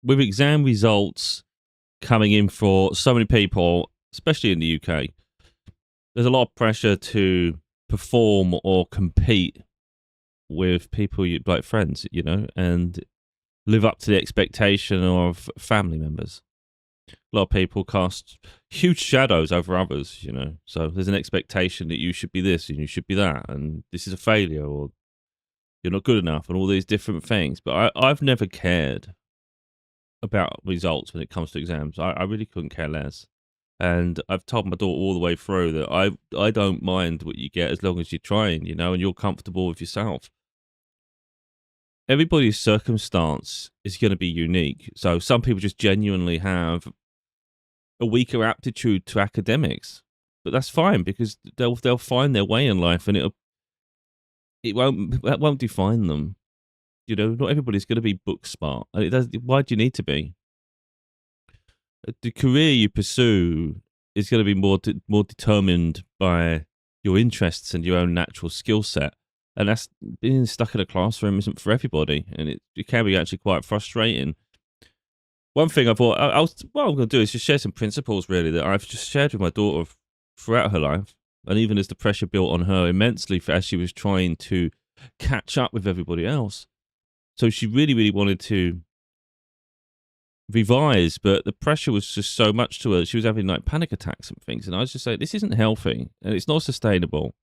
with exam results coming in for so many people, especially in the UK, there's a lot of pressure to perform or compete with people you like friends, and live up to the expectation of family members. A lot of people cast huge shadows over others, So there's an expectation that you should be this and you should be that, and this is a failure or you're not good enough, and all these different things. But I've never cared about results when it comes to exams. I really couldn't care less. And I've told my daughter all the way through that I don't mind what you get as long as you're trying, and you're comfortable with yourself. Everybody's circumstance is going to be unique. So some people just genuinely have a weaker aptitude to academics, but that's fine because they'll find their way in life, and that won't define them. Not everybody's going to be book smart, and it does. Why do you need to be? The career you pursue is going to be more determined by your interests and your own natural skill set. And that's being stuck in a classroom isn't for everybody, and it can be actually quite frustrating. One thing I thought what I'm going to do is just share some principles really that I've just shared with my daughter throughout her life, and even as the pressure built on her immensely as she was trying to catch up with everybody else. So she really, really wanted to revise, but the pressure was just so much to her. She was having like panic attacks and things, and I was just saying, this isn't healthy and it's not sustainable.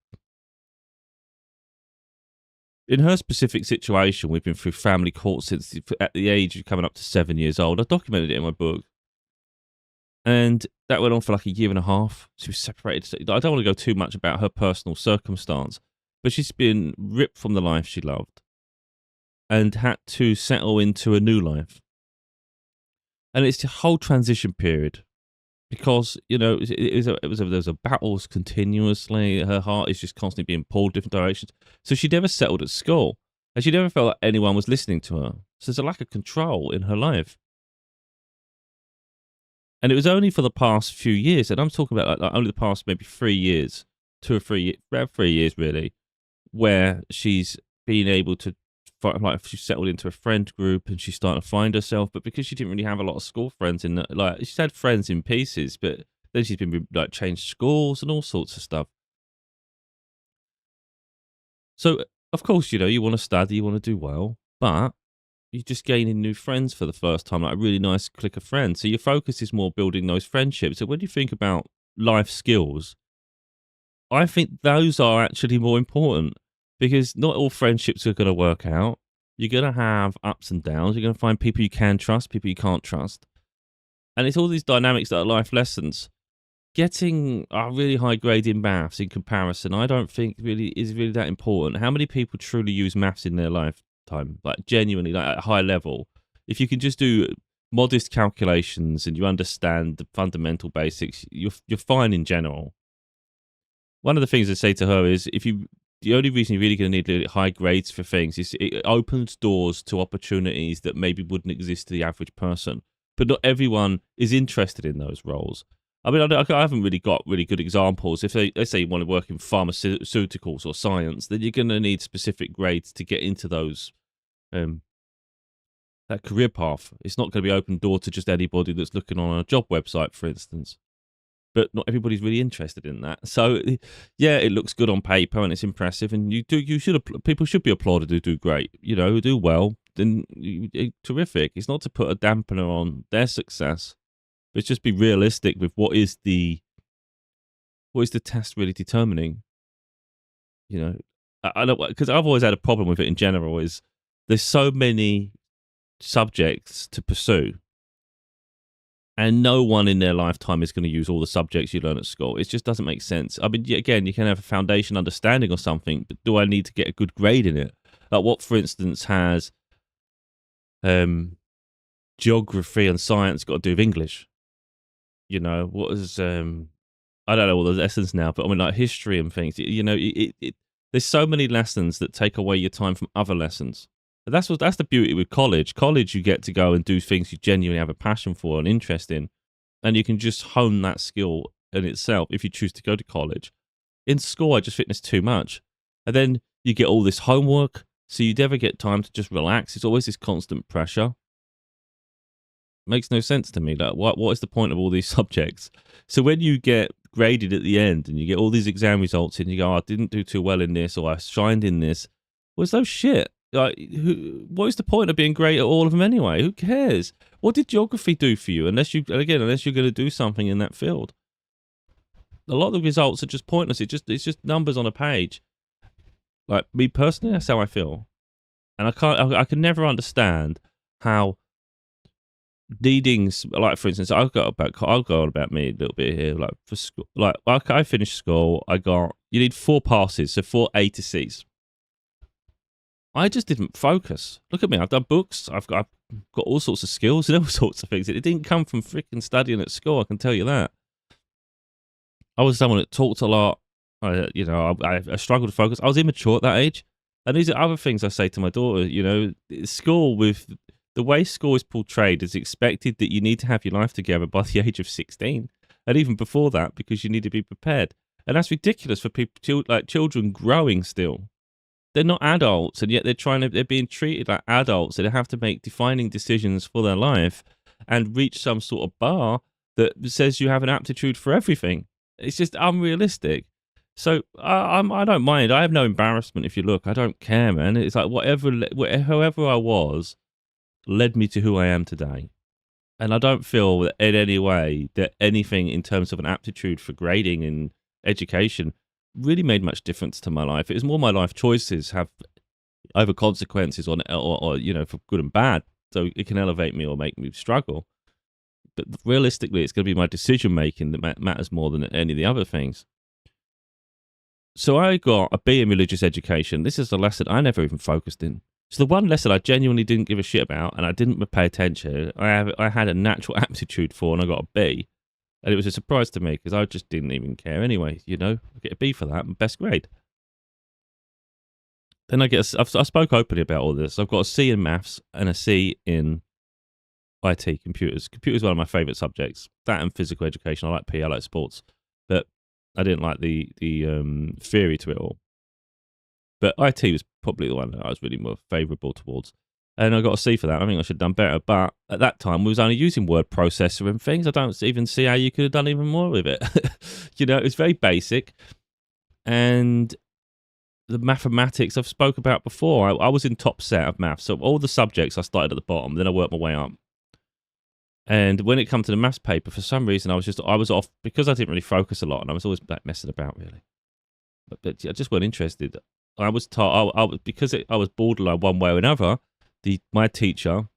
In her specific situation, we've been through family court since at the age of coming up to 7 years old. I documented it in my book. And that went on for like a year and a half. She was separated. I don't want to go too much about her personal circumstance, but she's been ripped from the life she loved and had to settle into a new life. And it's a whole transition period because, there was a battles continuously. Her heart is just constantly being pulled different directions. So she never settled at school, and she never felt like anyone was listening to her. So there's a lack of control in her life. And it was only for the past few years, and I'm talking about like only the past maybe 3 years, 2 or 3 years, about 3 years really, where she's been able to, like, she settled into a friend group and she's starting to find herself. But because she didn't really have a lot of school friends she's had friends in pieces, but then she's been like changed schools and all sorts of stuff. So of course, you want to study, you want to do well, but you're just gaining new friends for the first time, like a really nice clique of friends. So your focus is more building those friendships. So when you think about life skills, I think those are actually more important because not all friendships are going to work out. You're going to have ups and downs. You're going to find people you can trust, people you can't trust. And it's all these dynamics that are life lessons. Getting a really high grade in maths in comparison, I don't think is really that important. How many people truly use maths in their lifetime? Like genuinely, like at a high level. If you can just do modest calculations and you understand the fundamental basics, you're fine in general. One of the things I say to her is the only reason you're really going to need high grades for things is it opens doors to opportunities that maybe wouldn't exist to the average person. But not everyone is interested in those roles. I mean, I haven't really got really good examples. Let's say you want to work in pharmaceuticals or science, then you're going to need specific grades to get into those that career path. It's not going to be open door to just anybody that's looking on a job website, for instance. But not everybody's really interested in that. So, yeah, it looks good on paper and it's impressive, and people should be applauded who do great. Who do well, then terrific. It's not to put a dampener on their success, but it's just be realistic with what is the test really determining. I know, because I've always had a problem with it in general. Is there's so many subjects to pursue. And no one in their lifetime is going to use all the subjects you learn at school. It just doesn't make sense. I mean, again, you can have a foundation understanding or something, but do I need to get a good grade in it? Like what, for instance, has geography and science got to do with English? What is, I don't know all the lessons now, but I mean, like history and things, there's so many lessons that take away your time from other lessons. That's the beauty with college. College, you get to go and do things you genuinely have a passion for and interest in, and you can just hone that skill in itself if you choose to go to college. In school, I just think there's too much, and then you get all this homework, so you never get time to just relax. It's always this constant pressure. Makes no sense to me. Like, what is the point of all these subjects? So when you get graded at the end and you get all these exam results and you go, oh, I didn't do too well in this, or I shined in this, well, it's no shit. Like, what is the point of being great at all of them anyway? Who cares? What did geography do for you? Unless you're going to do something in that field. A lot of the results are just pointless. It's just numbers on a page. Like, me personally, that's how I feel. And I can never understand how needing, like, for instance, I'll go on about me a little bit here. Like, for school, like, I finished school. You need 4 passes, so 4 A to C's. I just didn't focus. Look at me. I've done books. I've got all sorts of skills and all sorts of things. It didn't come from freaking studying at school. I can tell you that. I was someone that talked a lot. I struggled to focus. I was immature at that age. And these are other things I say to my daughter. School, with the way school is portrayed, is expected that you need to have your life together by the age of 16. And even before that, because you need to be prepared. And that's ridiculous for people, like children growing still. They're not adults, and yet they're being treated like adults. They have to make defining decisions for their life and reach some sort of bar that says you have an aptitude for everything. It's just unrealistic. So I don't mind. I have no embarrassment if you look. I don't care, man. It's like whoever I was led me to who I am today. And I don't feel that in any way that anything in terms of an aptitude for grading and education really made much difference to my life. It was more my life choices have either consequences or for good and bad. So it can elevate me or make me struggle. But realistically, it's going to be my decision making that matters more than any of the other things. So I got a B in religious education. This is a lesson I never even focused in. So the one lesson I genuinely didn't give a shit about and I didn't pay attention, I had a natural aptitude for, and I got a B. And it was a surprise to me because I just didn't even care anyway. I get a B for that, best grade. Then I spoke openly about all this. I've got a C in maths and a C in IT, computers. Computers are one of my favourite subjects. That and physical education. I like PE, I like sports. But I didn't like the theory to it all. But IT was probably the one that I was really more favourable towards. And I got a C for that. I think I should have done better. But at that time, we was only using word processor and things. I don't even see how you could have done even more with it. It's very basic. And the mathematics I've spoke about before. I was in top set of maths. So all the subjects I started at the bottom. Then I worked my way up. And when it came to the maths paper, for some reason, I was off because I didn't really focus a lot. And I was always messing about, really. But I just weren't interested. I was told, because I was borderline one way or another. My teacher,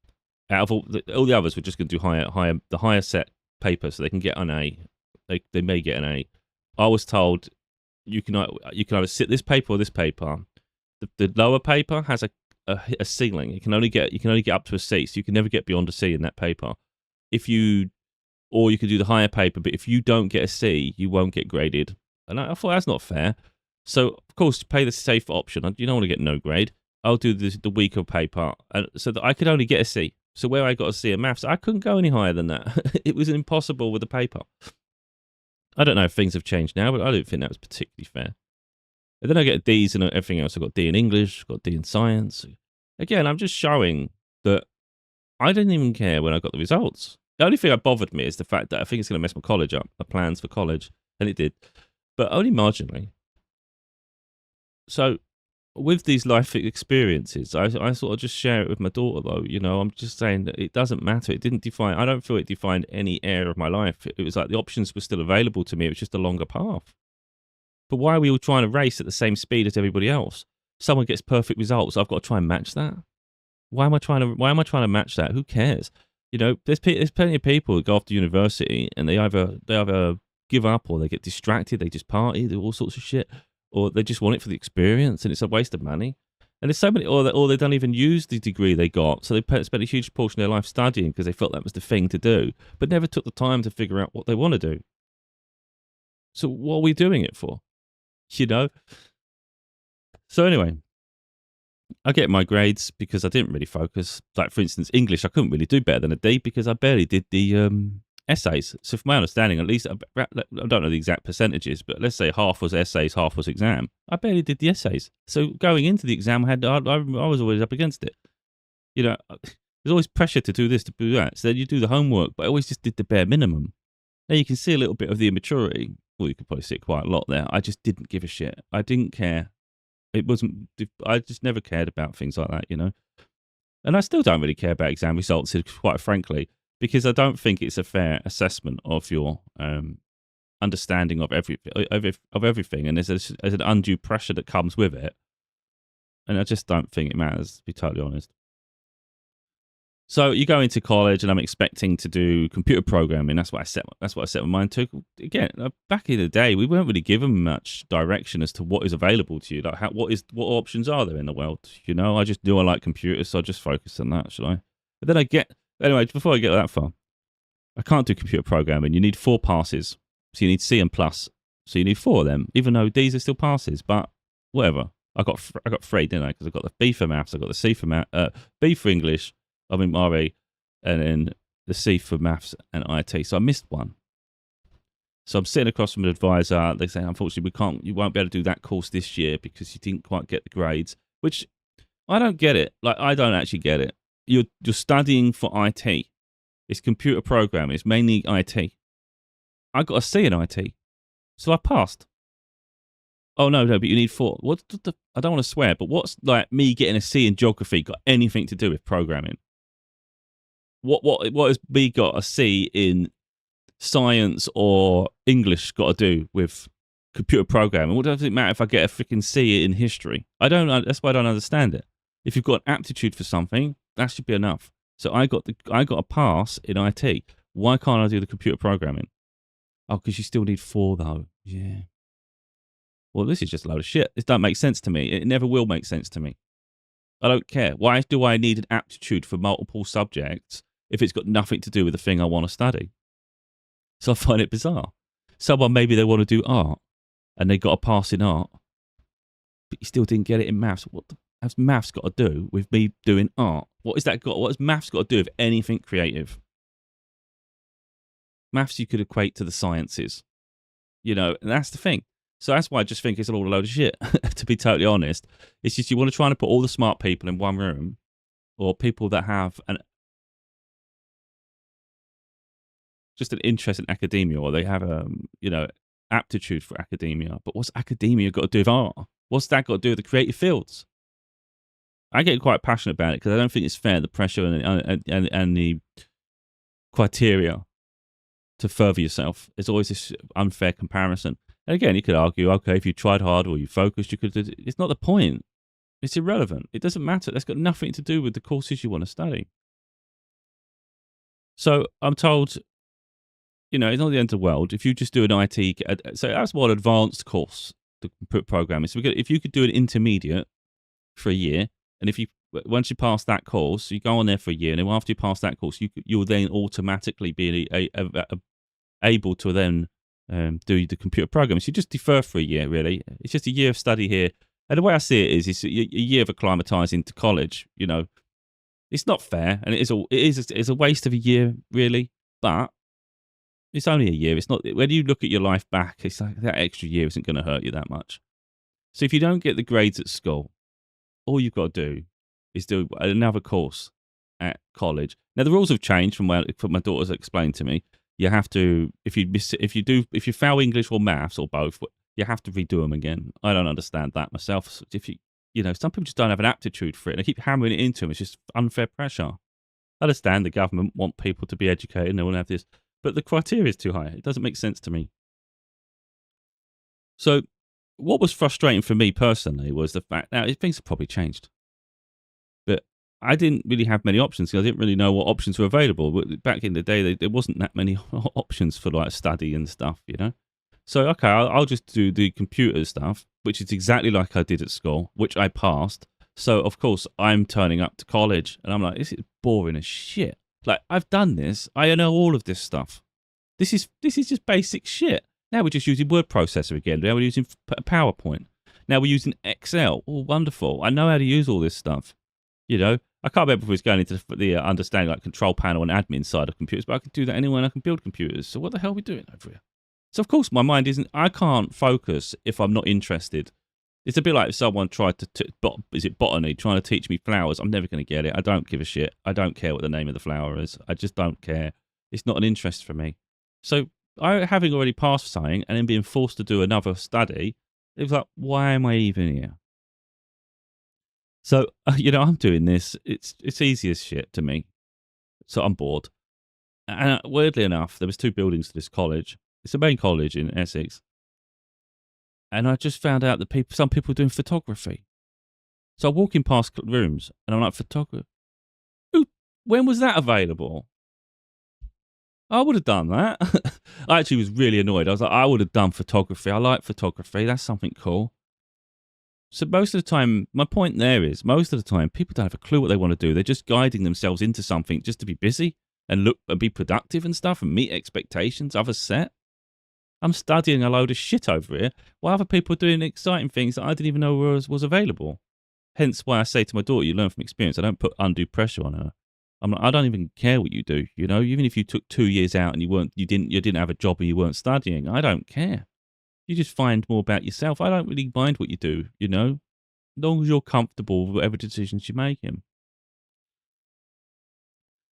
out of all the others, were just going to do the higher set paper, so they can get an A. They may get an A. I was told you can either sit this paper or this paper. The lower paper has a ceiling. You can only get up to a C, so you can never get beyond a C in that paper. Or you could do the higher paper, but if you don't get a C, you won't get graded. And I thought that's not fair. So of course, pay the safe option. You don't want to get no grade. I'll do the weaker paper, and so that I could only get a C. So where I got a C in maths, I couldn't go any higher than that. It was impossible with the paper. I don't know if things have changed now, but I don't think that was particularly fair. And then I get D's and everything else. I got D in English, got D in science. Again, I'm just showing that I didn't even care when I got the results. The only thing that bothered me is the fact that I think it's going to mess my college up, my plans for college, and it did, but only marginally. So with these life experiences, I sort of just share it with my daughter, though. I'm just saying that it doesn't matter. It didn't define. I don't feel it defined any area of my life. It was like the options were still available to me. It was just a longer path. But why are we all trying to race at the same speed as everybody else? Someone gets perfect results. I've got to try and match that. Why am I trying to match that? Who cares? There's plenty of people that go off to university and they either give up or they get distracted. They just party, do all sorts of shit. Or they just want it for the experience, and it's a waste of money. And there's so many, or they don't even use the degree they got, so they spent a huge portion of their life studying because they felt that was the thing to do, but never took the time to figure out what they want to do. So what are we doing it for? So anyway, I get my grades because I didn't really focus. Like, for instance, English, I couldn't really do better than a D because I barely did the essays. So from my understanding, at least, I don't know the exact percentages, but let's say half was essays, half was exam. I barely did the essays. So going into the exam, I was always up against it. The There's always pressure to do this, to do that. So then you do the homework, but I always just did the bare minimum. Now you can see a little bit of the immaturity. Well, you could probably see it quite a lot there. I just didn't give a shit. I didn't care. It wasn't. I just never cared about things like that, you know. And I still don't really care about exam results, quite frankly, because I don't think it's a fair assessment of your understanding of everything. And there's an undue pressure that comes with it. And I just don't think it matters, to be totally honest. So you go into college, and I'm expecting to do computer programming. That's what I set my mind to. Again, back in the day, we weren't really given much direction as to what is available to you. Like, what options are there in the world? You know, I just knew I like computers, so I just focused on that. Should I? But then anyway. Before I get that far, I can't do computer programming. You need 4 passes, so you need C and plus. So you need 4 of them, even though these are still passes. But whatever. I got 3, didn't I? Because I got the B for maths, I got the C for B for English. I'm in RE, and then the C for maths and IT. So I missed one. So I'm sitting across from an advisor. They say, unfortunately, you won't be able to do that course this year because you didn't quite get the grades, which I don't get it. Like, I don't actually get it. You're studying for IT. It's computer programming. It's mainly IT. I got a C in IT. So I passed. Oh, no, but you need 4. I don't want to swear, but what's like me getting a C in geography got anything to do with programming? What has me got a C in science or English got to do with computer programming? What does it matter if I get a freaking C in history? That's why I don't understand it. If you've got aptitude for something, that should be enough. So I got a pass in IT. Why can't I do the computer programming? Oh, because you still need 4 though. Yeah. Well, this is just a load of shit. This don't make sense to me. It never will make sense to me. I don't care. Why do I need an aptitude for multiple subjects if it's got nothing to do with the thing I want to study? So I find it bizarre. Maybe they want to do art, and they got a pass in art, but you still didn't get it in maths. What has maths got to do with me doing art? What has maths got to do with anything creative? Maths you could equate to the sciences, you know, and that's the thing. So that's why I just think it's all a load of shit, to be totally honest. It's just you want to try and put all the smart people in one room, or people that have just an interest in academia, or they have aptitude for academia. But what's academia got to do with art? What's that got to do with the creative fields? I get quite passionate about it because I don't think it's fair, the pressure and the criteria to further yourself. It's always this unfair comparison. And again, you could argue, okay, if you tried hard or you focused, you could. It's not the point. It's irrelevant. It doesn't matter. That's got nothing to do with the courses you want to study. So I'm told, it's not the end of the world. If you just do an IT, so that's what an advanced course, the programming. So if you could do an intermediate for a year, and once you pass that course, you go on there for a year, and then after you pass that course, you'll then automatically be able to then do the computer programming. So you just defer for a year, really. It's just a year of study here. And the way I see it is, it's a year of acclimatizing to college. It's not fair, and it's a waste of a year, really. But it's only a year. It's not. When you look at your life back, it's like that extra year isn't going to hurt you that much. So if you don't get the grades at school, all you've got to do is do another course at college. Now the rules have changed from what my daughter's explained to me. You have to, if you fail English or maths or both, you have to redo them again. I don't understand that myself. If some people just don't have an aptitude for it, and they keep hammering it into them. It's just unfair pressure. I understand the government want people to be educated and they want to have this, but the criteria is too high. It doesn't make sense to me. So what was frustrating for me personally was the fact, now things have probably changed, but I didn't really have many options because I didn't really know what options were available. Back in the day, there wasn't that many options for like study and stuff, So, okay, I'll just do the computer stuff, which is exactly like I did at school, which I passed. So, of course, I'm turning up to college and I'm like, this is boring as shit. Like, I've done this. I know all of this stuff. This is just basic shit. Now we're just using word processor again. Now we're using PowerPoint. Now we're using Excel. Oh, wonderful. I know how to use all this stuff. I can't remember if we was going into the understanding like control panel and admin side of computers, but I can do that anyway and I can build computers. So what the hell are we doing over here? So of course my mind I can't focus if I'm not interested. It's a bit like if someone tried to, is it botany, trying to teach me flowers. I'm never going to get it. I don't give a shit. I don't care what the name of the flower is. I just don't care. It's not an interest for me. So I, having already passed something and then being forced to do another study, it was like, why am I even here? So, I'm doing this. It's easy as shit to me. So I'm bored. And weirdly enough, there was 2 buildings to this college. It's a main college in Essex. And I just found out that some people are doing photography. So I'm walking past rooms and I'm like, photography? When was that available? I would have done that. I actually was really annoyed. I was like, I would have done photography. I like photography. That's something cool. So most of the time, my point there is, most of the time, people don't have a clue what they want to do. They're just guiding themselves into something just to be busy and look and be productive and stuff and meet expectations. Others set. I'm studying a load of shit over here while other people are doing exciting things that I didn't even know was available. Hence why I say to my daughter, you learn from experience. I don't put undue pressure on her. I'm like, I don't even care what you do, even if you took 2 years out and you didn't have a job and you weren't studying, I don't care. You just find more about yourself. I don't really mind what you do, as long as you're comfortable with whatever decisions you're making.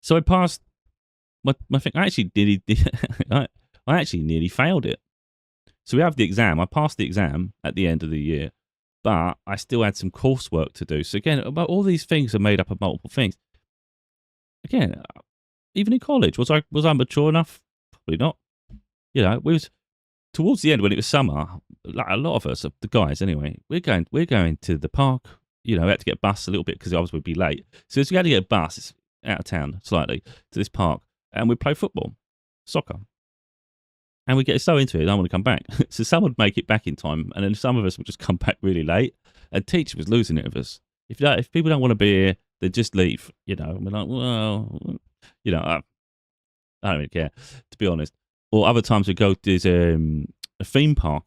So I passed my thing. I actually I actually nearly failed it. So we have the exam. I passed the exam at the end of the year, but I still had some coursework to do. So again, about all these things are made up of multiple things. Again, even in college, was I mature enough? Probably not. We was towards the end when it was summer. Like a lot of us, the guys anyway, we're going to the park. We had to get a bus a little bit because I would be late. So we had to get a bus. It's out of town slightly to this park, and we play football, soccer. And we get so into it, I don't want to come back. So some would make it back in time, and then some of us would just come back really late. And teacher was losing it with us. If people don't want to be here, then just leave. And we're like, well, I don't really care, to be honest. Or other times we go to a theme park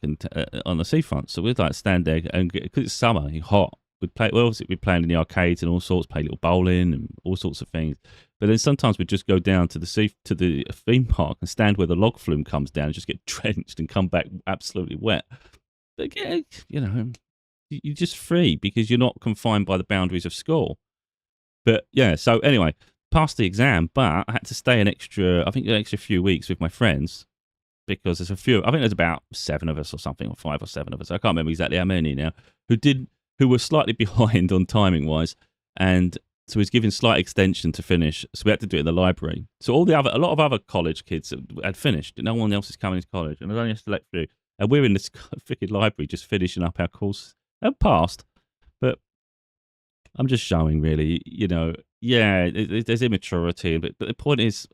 on the seafront, so we'd like stand there and because it's summer, it's hot. We'd play. Well, we'd play in the arcades and all sorts, play little bowling and all sorts of things. But then sometimes we'd just go down to the theme park and stand where the log flume comes down and just get drenched and come back absolutely wet. But again, you're just free because you're not confined by the boundaries of school. But yeah, so anyway, passed the exam, but I had to stay an extra few weeks with my friends because there's I think there's about 7 of us or something, or 5 or 7 of us. I can't remember exactly how many now, who were slightly behind on timing wise. And so he was given slight extension to finish. So we had to do it in the library. So a lot of other college kids had finished. No one else is coming to college. And there's only a select few. And we're in this freaking library just finishing up our course. And passed. But I'm just showing really, there's immaturity. But the point is,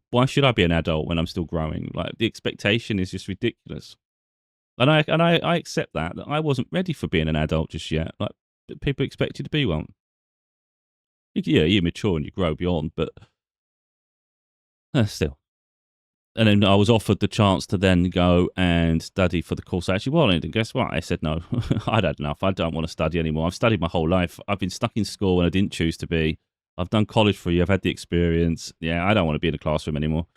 why should I be an adult when I'm still growing? Like the expectation is just ridiculous. And I accept that I wasn't ready for being an adult just yet. Like people expect you to be one. Yeah, you mature and you grow beyond, but still. And then I was offered the chance to then go and study for the course I actually wanted. And guess what? I said no. I'd had enough. I don't want to study anymore. I've studied my whole life. I've been stuck in school when I didn't choose to be. I've done college for a year. I've had the experience. Yeah, I don't want to be in a classroom anymore.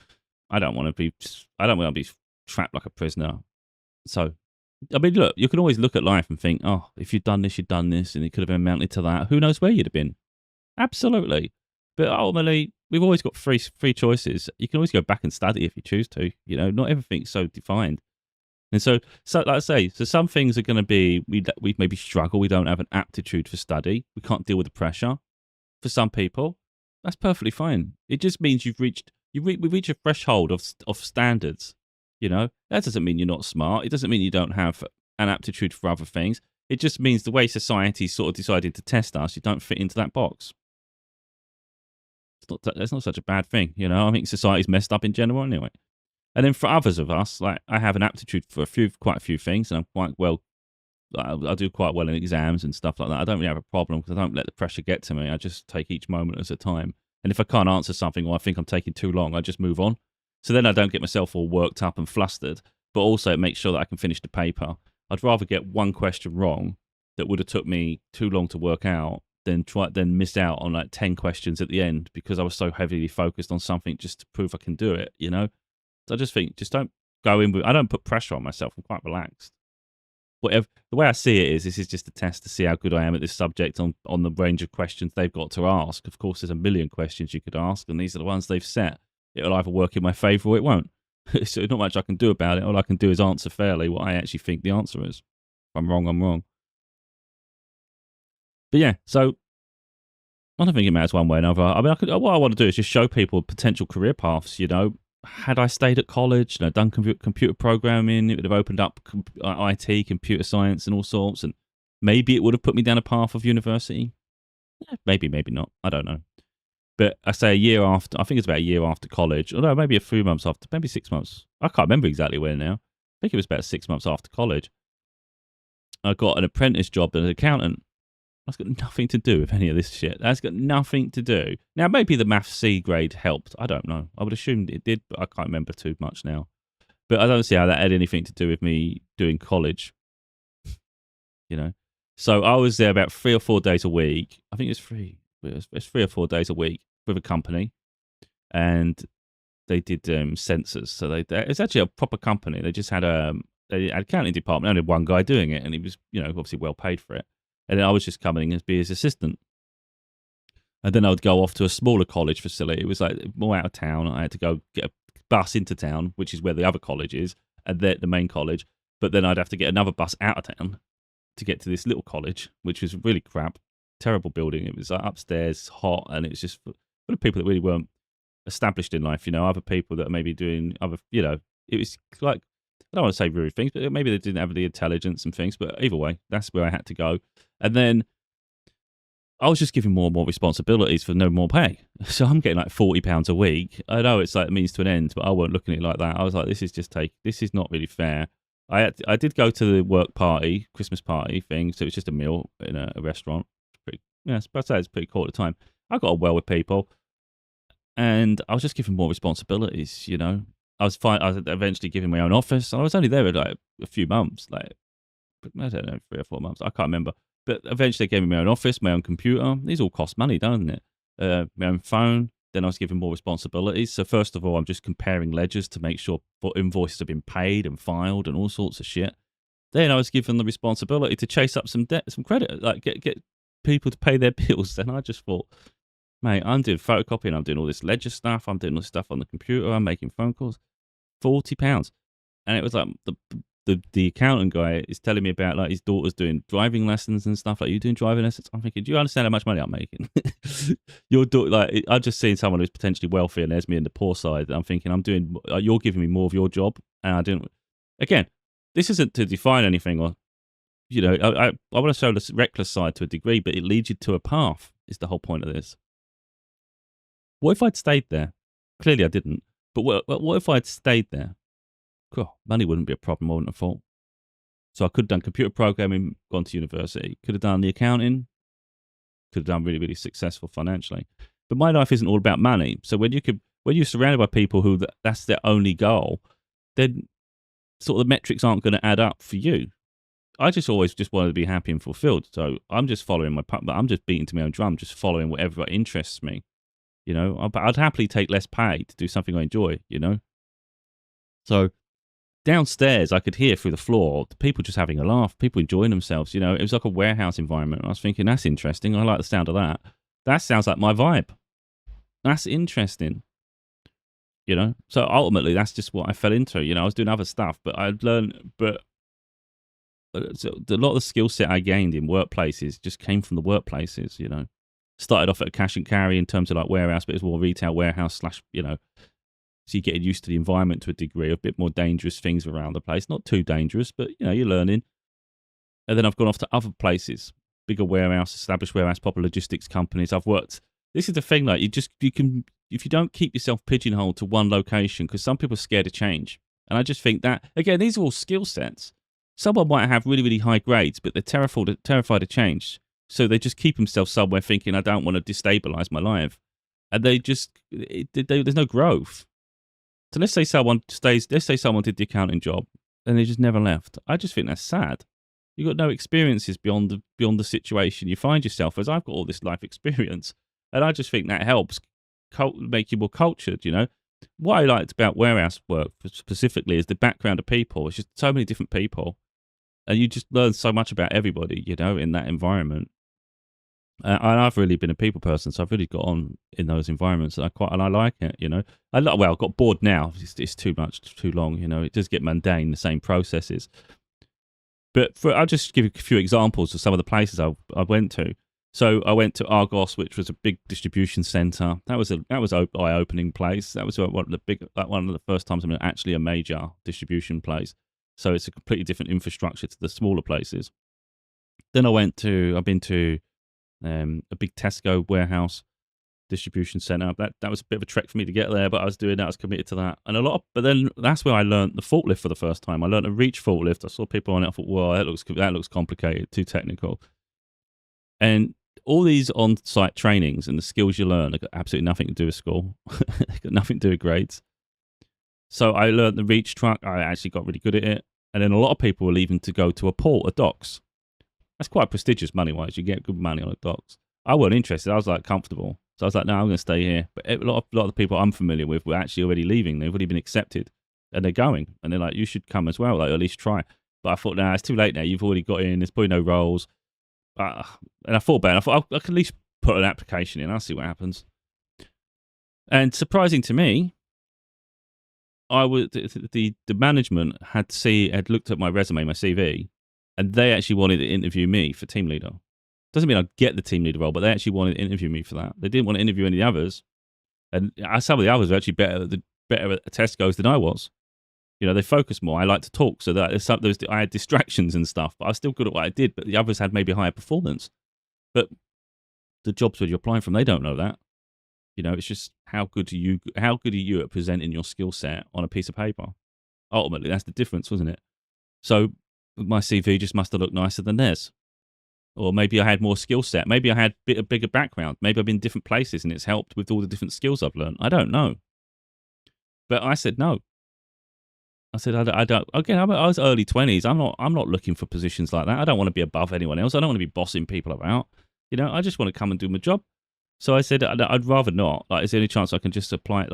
I don't want to be trapped like a prisoner. So, I mean, look, you can always look at life and think, oh, if you'd done this, and it could have amounted to that. Who knows where you'd have been? Absolutely. But ultimately, we've always got free choices. You can always go back and study if you choose to. Not everything's so defined. And so like I say, some things are going to be, we maybe struggle. We don't have an aptitude for study. We can't deal with the pressure. For some people, that's perfectly fine. It just means we reach a threshold of standards. That doesn't mean you're not smart. It doesn't mean you don't have an aptitude for other things. It just means the way society's sort of decided to test us, you don't fit into that box. That's not such a bad thing, I think society's messed up in general anyway. And then for others of us, like I have an aptitude for quite a few things, and I'm quite well. I do quite well in exams and stuff like that. I don't really have a problem because I don't let the pressure get to me. I just take each moment as a time. And if I can't answer something or I think I'm taking too long, I just move on. So then I don't get myself all worked up and flustered, but also it makes sure that I can finish the paper. I'd rather get one question wrong that would have took me too long to work out than miss out on like 10 questions at the end because I was so heavily focused on something just to prove I can do it, So I just think, just don't go in with, I don't put pressure on myself. I'm quite relaxed. whatever. The way I see it is, this is just a test to see how good I am at this subject on the range of questions they've got to ask. Of course, there's a million questions you could ask, and these are the ones they've set. It'll either work in my favour or it won't. So not much I can do about it. All I can do is answer fairly what I actually think the answer is. If I'm wrong, I'm wrong. But yeah, so I don't think it matters one way or another. I mean, what I want to do is just show people potential career paths. Had I stayed at college, done computer programming, it would have opened up IT, computer science, and all sorts. And maybe it would have put me down a path of university. Maybe not. I don't know. But I say a year after, I think it's about a year after college, or no, maybe a few months after, maybe 6 months. I can't remember exactly when now. I think it was about 6 months after college. I got an apprentice job as an accountant. That's got nothing to do with any of this shit. That's got nothing to do. Now, maybe the Maths C grade helped. I don't know. I would assume it did, but I can't remember too much now. But I don't see how that had anything to do with me doing college. So I was there about 3 or 4 days a week. I think it's 3 or 4 days a week with a company. And they did sensors. So it's actually a proper company. They just had they had an accounting department. Only one guy doing it. And he was, obviously well paid for it. And then I was just coming in as be his assistant. And then I would go off to a smaller college facility. It was like more out of town. I had to go get a bus into town, which is where the other college is, and then the main college. But then I'd have to get another bus out of town to get to this little college, which was really crap. Terrible building. It was like upstairs, hot, and it was just full of people that really weren't established in life. Other people that are maybe doing other, it was like, I don't want to say rude things, but maybe they didn't have the intelligence and things. But either way, that's where I had to go. And then I was just given more and more responsibilities for no more pay. So I'm getting like £40 a week. I know it's like a means to an end, but I weren't looking at it like that. I was like, this is not really fair. I did go to the work party, Christmas party thing. So it was just a meal in a restaurant. I'd say it's pretty cool at the time. I got on well with people, and I was just given more responsibilities. I was fine. I was eventually given my own office. I was only there for like a few months, like I don't know, 3 or 4 months. I can't remember. But eventually, they gave me my own office, my own computer. These all cost money, doesn't it? My own phone. Then I was given more responsibilities. So first of all, I'm just comparing ledgers to make sure invoices have been paid and filed and all sorts of shit. Then I was given the responsibility to chase up some debt, some credit, like get people to pay their bills. Then I just thought, mate, I'm doing photocopying, I'm doing all this ledger stuff, I'm doing all this stuff on the computer, I'm making phone calls. £40. And it was like the accountant guy is telling me about like his daughter's doing driving lessons and stuff. Like, you doing driving lessons? I'm thinking, do you understand how much money I'm making? Your daughter, like, I'm just seeing someone who's potentially wealthy and there's me in the poor side. I'm thinking, you're giving me more of your job, and I didn't. Again, this isn't to define anything, or I want to show the reckless side to a degree, but it leads you to a path. Is the whole point of this. What if I'd stayed there? Clearly, I didn't. But what if I'd stayed there? God, money wouldn't be a problem, I wouldn't have thought. So I could have done computer programming, gone to university, could have done the accounting, could have done really, really successful financially. But my life isn't all about money. So when you're surrounded by people who that's their only goal, then sort of the metrics aren't going to add up for you. I just always just wanted to be happy and fulfilled. So I'm just following I'm just beating to my own drum, just following whatever interests me. I'd happily take less pay to do something I enjoy, So downstairs, I could hear through the floor the people just having a laugh, people enjoying themselves. It was like a warehouse environment. I was thinking, that's interesting. I like the sound of that. That sounds like my vibe. That's interesting. So ultimately, that's just what I fell into. I was doing other stuff, but I'd learned, so a lot of the skill set I gained in workplaces just came from the workplaces, Started off at a cash and carry in terms of like warehouse, but it was more retail warehouse / so you're getting used to the environment to a degree, a bit more dangerous things around the place. Not too dangerous, but you're learning. And then I've gone off to other places, bigger warehouse, established warehouse, proper logistics companies. I've worked. This is the thing, like you can, if you don't keep yourself pigeonholed to one location, because some people are scared of change. And I just think that, again, these are all skill sets. Someone might have really, really high grades, but they're terrified of change. So they just keep themselves somewhere thinking, I don't want to destabilize my life. And there's no growth. So let's say someone did the accounting job and they just never left. I just think that's sad. You've got no experiences beyond the situation you find yourself, as I've got all this life experience. And I just think that helps make you more cultured, What I liked about warehouse work specifically is the background of people. It's just so many different people. and you just learn so much about everybody, in that environment. And I've really been a people person, so I've really got on in those environments, and I like it. Well, I got bored now. It's too much, too long. It does get mundane, the same processes. But I'll just give you a few examples of some of the places I went to. So I went to Argos, which was a big distribution center. That was an eye-opening place. That was one of the first times I'm in actually a major distribution place. So it's a completely different infrastructure to the smaller places. Then I've been to a big Tesco warehouse distribution center. That was a bit of a trek for me to get there, but I was committed to that. And but then that's where I learned the forklift for the first time. I learned a reach forklift. I saw people on it. I thought, well, that looks complicated, too technical. And all these on-site trainings and the skills you learn have got absolutely nothing to do with school. They've got nothing to do with grades. So I learned the reach truck. I actually got really good at it. And then a lot of people were leaving to go to a port, a docks. That's quite prestigious money-wise. You get good money on the docks. I wasn't interested. I was comfortable. So I was no, I'm going to stay here. But a lot of the people I'm familiar with were actually already leaving. They've already been accepted. And they're going. And they're like, you should come as well, or at least try. But I thought, it's too late now. You've already got in. There's probably no roles. And I thought about it. I thought, I could at least put an application in. I'll see what happens. And surprising to me, the management had looked at my resume, my CV, and they actually wanted to interview me for team leader. Doesn't mean I'd get the team leader role, but they actually wanted to interview me for that. They didn't want to interview any of the others. And some of the others were actually better at Tesco's than I was. They focused more. I like to talk, so that I had distractions and stuff, but I was still good at what I did. But the others had maybe higher performance. But the jobs where you're applying from, they don't know that. It's just how good are you at presenting your skill set on a piece of paper? Ultimately, that's the difference, wasn't it? So my CV just must have looked nicer than theirs. Or maybe I had more skill set. Maybe I had a bigger background. Maybe I've been in different places and it's helped with all the different skills I've learned. I don't know. But I said no. I said I don't. Again, I was early 20s. I'm not looking for positions like that. I don't want to be above anyone else. I don't want to be bossing people about. I just want to come and do my job. So I said I'd rather not. Is there any chance I can just apply?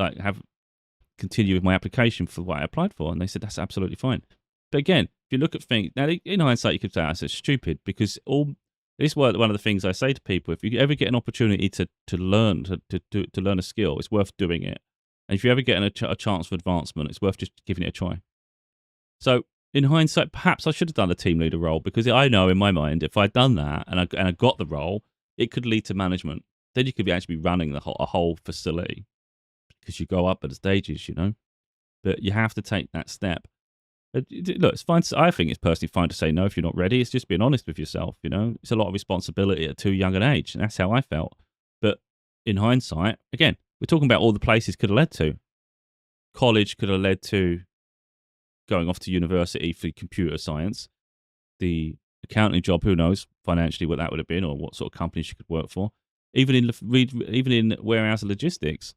Continue with my application for what I applied for? And they said that's absolutely fine. But again, if you look at things now, in hindsight, you could say that's stupid because this is one of the things I say to people. If you ever get an opportunity to learn to learn a skill, it's worth doing it. And if you ever get a chance for advancement, it's worth just giving it a try. So in hindsight, perhaps I should have done the team leader role because I know in my mind if I'd done that and I got the role, it could lead to management. Then you could actually be running a whole facility because you go up at the stages, But you have to take that step. Look, it's fine. I think it's personally fine to say no if you're not ready. It's just being honest with yourself, It's a lot of responsibility at too young an age, and that's how I felt. But in hindsight, again, we're talking about all the places could have led to. College could have led to going off to university for computer science. The accounting job, who knows financially what that would have been or what sort of company she could work for. Even in warehouse logistics,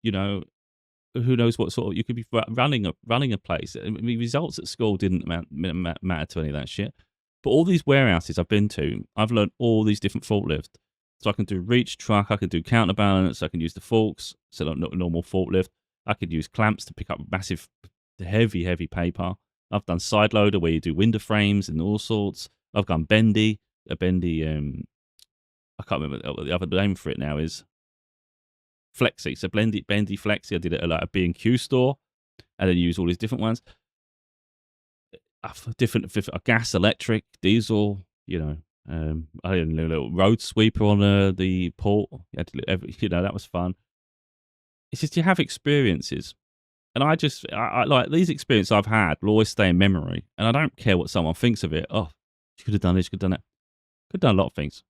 who knows what sort of, you could be running a place. I mean, results at school didn't matter to any of that shit. But all these warehouses I've been to, I've learned all these different forklifts. So I can do reach truck, I can do counterbalance, I can use the forks, so not normal forklift. I could use clamps to pick up massive, heavy paper. I've done side loader where you do window frames and all sorts. I've done bendy. I can't remember what the other name for it now is. Flexi. So bendy flexi. I did it at a B&Q store, and then use all these different ones. Different gas, electric, diesel. I don't know, a little road sweeper on the port. That was fun. It's just you have experiences, and I like these experiences I've had will always stay in memory, and I don't care what someone thinks of it. Oh, you could have done this, you could have done that. Could have done a lot of things.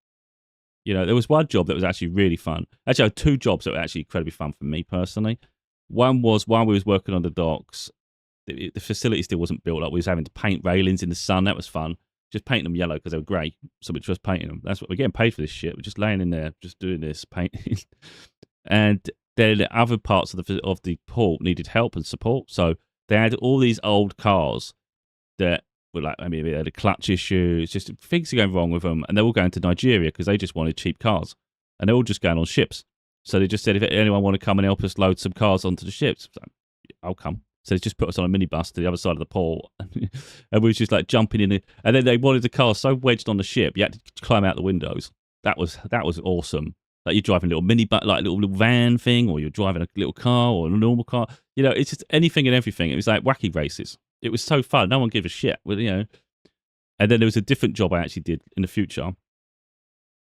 There was one job that was actually really fun. Actually, I had two jobs that were actually incredibly fun for me personally. One was while we was working on the docks, the facility still wasn't built up. We was having to paint railings in the sun. That was fun. Just painting them yellow because they were grey. So we're just painting them. That's what we're getting paid for this shit. We're just laying in there, just doing this painting. And then other parts of the port needed help and support. So they had all these old cars that were they had a clutch issues, just things are going wrong with them, and they're all going to Nigeria because they just wanted cheap cars, and they're all just going on ships. So they just said, if anyone want to come and help us load some cars onto the ships, I'll come. So they just put us on a minibus to the other side of the port, and we was just like jumping in it. And then they wanted the car so wedged on the ship, you had to climb out the windows. That was awesome. Like you're driving a little like little van thing, or you're driving a little car or a normal car. You know, it's just anything and everything. It was like wacky races. It was so fun. No one gave a shit. Well, you know. And then there was a different job I actually did in the future,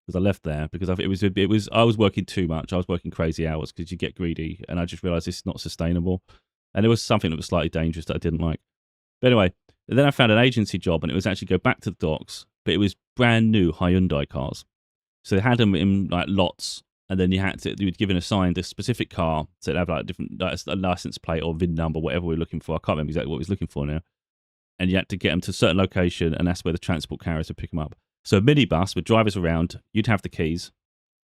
because I left there because I was working too much. I was working crazy hours because you get greedy, and I just realized this is not sustainable. And there was something that was slightly dangerous that I didn't like. But anyway, then I found an agency job, and it was actually go back to the docks, but it was brand new Hyundai cars. So they had them in like lots, and then you would given assigned a specific car, so it'd have like a license plate or VIN number, whatever we were looking for. I can't remember exactly what we was looking for now. And you had to get them to a certain location, and that's where the transport carriers would pick them up. So a minibus with drivers around, you'd have the keys,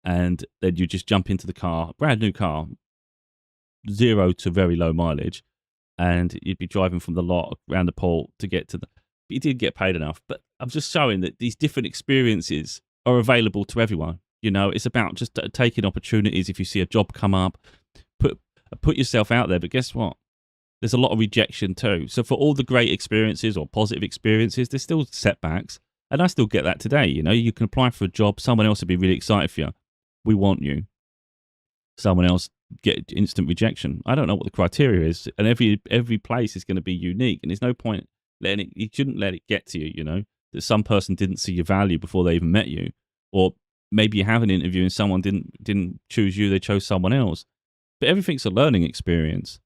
and then you just jump into the car, brand new car, 0 to very low mileage, and you'd be driving from the lot around the port to get to the. You did get paid enough, but I'm just showing that these different experiences are available to everyone. You know, it's about just taking opportunities. If you see a job come up, put yourself out there. But guess what? There's a lot of rejection too. So for all the great experiences or positive experiences, there's still setbacks. And I still get that today. You know, you can apply for a job. Someone else would be really excited for you. We want you. Someone else get instant rejection. I don't know what the criteria is. And every place is going to be unique. And there's no point letting it, you shouldn't let it get to you, you know, that some person didn't see your value before they even met you. Or maybe you have an interview and someone didn't choose you, they chose someone else. But everything's a learning experience.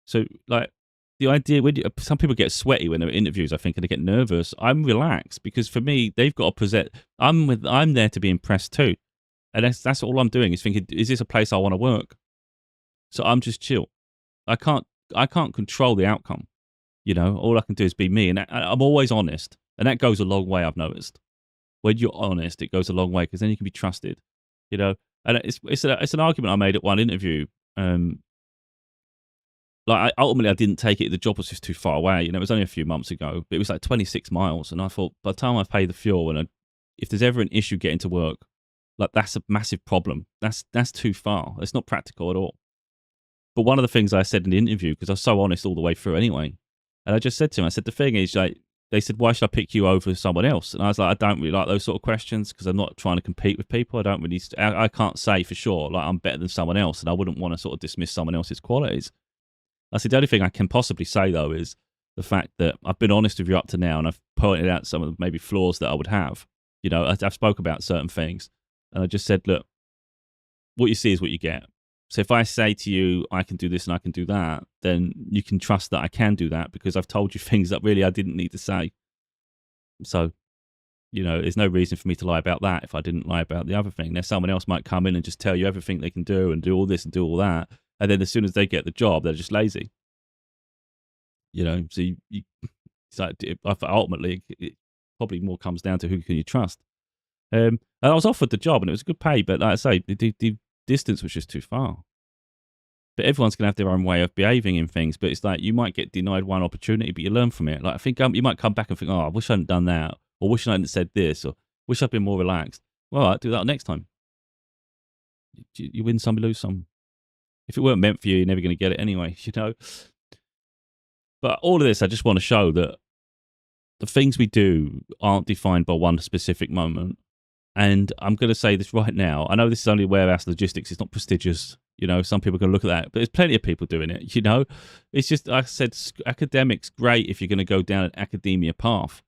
So, like, the idea, some people get sweaty when they're at interviews, I think, and they get nervous. I'm relaxed because for me, they've got to present. I'm there to be impressed too, and that's all I'm doing is thinking, is this a place I want to work? So I'm just chill. I can't control the outcome. You know, all I can do is be me, and I'm always honest, and that goes a long way. I've noticed when you're honest, it goes a long way because then you can be trusted. You know, and it's an argument I made at one interview. Like, ultimately, I didn't take it. The job was just too far away. You know, it was only a few months ago, but it was like 26 miles. And I thought, by the time I pay the fuel, and if there's ever an issue getting to work, like, that's a massive problem. That's too far. It's not practical at all. But one of the things I said in the interview, because I was so honest all the way through anyway, and I just said to him, I said, the thing is, like, they said, why should I pick you over someone else? And I was like, I don't really like those sort of questions because I'm not trying to compete with people. I can't say for sure, like, I'm better than someone else, and I wouldn't want to sort of dismiss someone else's qualities. I said, the only thing I can possibly say, though, is the fact that I've been honest with you up to now, and I've pointed out some of the maybe flaws that I would have. You know, I've spoke about certain things, and I just said, look, what you see is what you get. So if I say to you, I can do this and I can do that, then you can trust that I can do that because I've told you things that really I didn't need to say. So, you know, there's no reason for me to lie about that if I didn't lie about the other thing. Now, someone else might come in and just tell you everything they can do and do all this and do all that. And then as soon as they get the job, they're just lazy. You know, so it's like, ultimately, it probably more comes down to who can you trust. And I was offered the job and it was a good pay, but like I say, the distance was just too far. But everyone's going to have their own way of behaving in things. But it's like you might get denied one opportunity, but you learn from it. Like, I think you might come back and think, oh, I wish I hadn't done that, or wish I hadn't said this, or wish I'd been more relaxed. Well, I'll do that next time. You win some, you lose some. If it weren't meant for you, you're never going to get it anyway, you know. But all of this, I just want to show that the things we do aren't defined by one specific moment. And I'm going to say this right now. I know this is only warehouse logistics. It's not prestigious. You know, some people are going to look at that. But there's plenty of people doing it, you know. It's just, like I said, academics, great if you're going to go down an academia path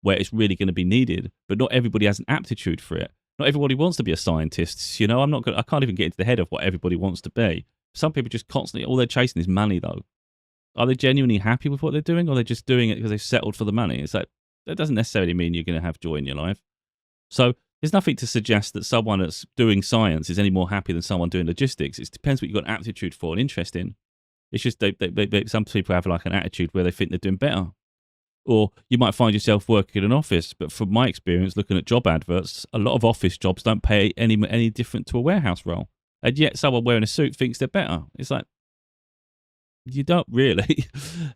where it's really going to be needed. But not everybody has an aptitude for it. Not everybody wants to be a scientist. You know, I can't even get into the head of what everybody wants to be. Some people just constantly, all they're chasing is money, though. Are they genuinely happy with what they're doing, or are they just doing it because they've settled for the money? It's like, that doesn't necessarily mean you're going to have joy in your life. So there's nothing to suggest that someone that's doing science is any more happy than someone doing logistics. It depends what you've got an aptitude for and interest in. It's just some people have like an attitude where they think they're doing better. Or you might find yourself working in an office, but from my experience looking at job adverts, a lot of office jobs don't pay any different to a warehouse role. And yet someone wearing a suit thinks they're better. It's like, you don't really.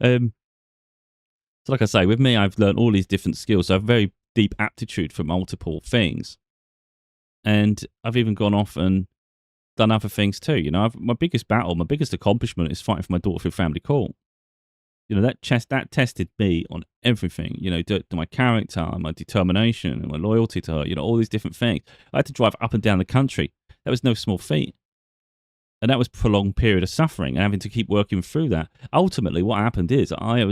So like I say, with me, I've learned all these different skills. So I have very deep aptitude for multiple things. And I've even gone off and done other things too. You know, my biggest battle, my biggest accomplishment is fighting for my daughter through family court. that tested me on everything, to my character, my determination, and my loyalty to her, all these different things. I had to drive up and down the country. That was no small feat. And that was a prolonged period of suffering and having to keep working through that. Ultimately, what happened is I